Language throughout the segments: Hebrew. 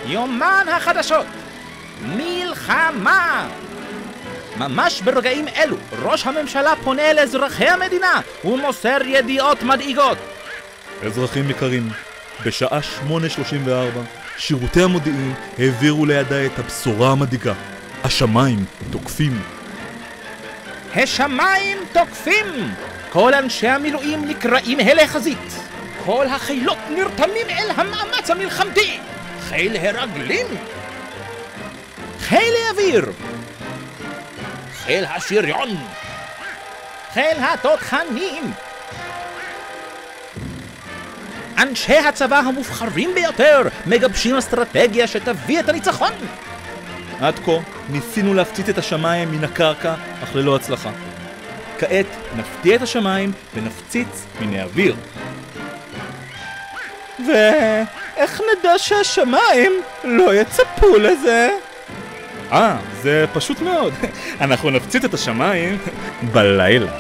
יומן החדשות. מלחמה! ממש ברגעים אלו, ראש הממשלה פונה לאזרחי המדינה ומוסר ידיעות מדאיגות. אזרחים יקרים, בשעה 8:34 שירותי המודיעין העבירו לידי את הבשורה המדאיגה. השמיים תוקפים. השמיים תוקפים! כל אנשי המילואים נקראים אל החזית. כל החילות נרתמים אל המאמץ המלחמתי. חיל הרגלים, חיל האוויר, חיל השריון, חיל התותחנים. אנשי הצבא המובחרים ביותר מגבשים אסטרטגיה שתביא את הניצחון. עד כה ניסינו להפציץ את השמיים מן הקרקע, אך ללא הצלחה. כעת נפתיע את השמיים ונפציץ מן האוויר. ואיך נדע שהשמיים לא יצפו לזה? זה פשוט מאוד. אנחנו נפציץ את השמיים בלילה.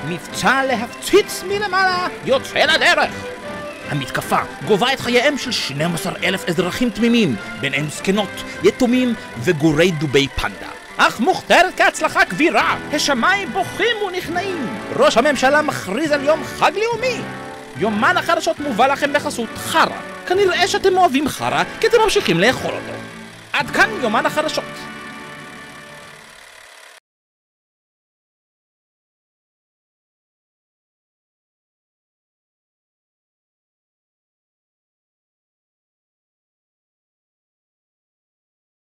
מבצע להפציץ מלמעלה יוצא לדרך. המתקפה גובה את חייהם של 12,000 אזרחים תמימים, ביניהם זקנות, יתומים וגורי דובי פנדה. אך מוכתרת כהצלחה כבירה. השמיים בוכים ונכנעים. ראש הממשלה מכריז על יום חג לאומי. יומן החדשות מובא לכם בחסות חרא. כנראה שאתם אוהבים חרא כי אתם ממשיכים לאכול אותו. עד כאן יומן החדשות.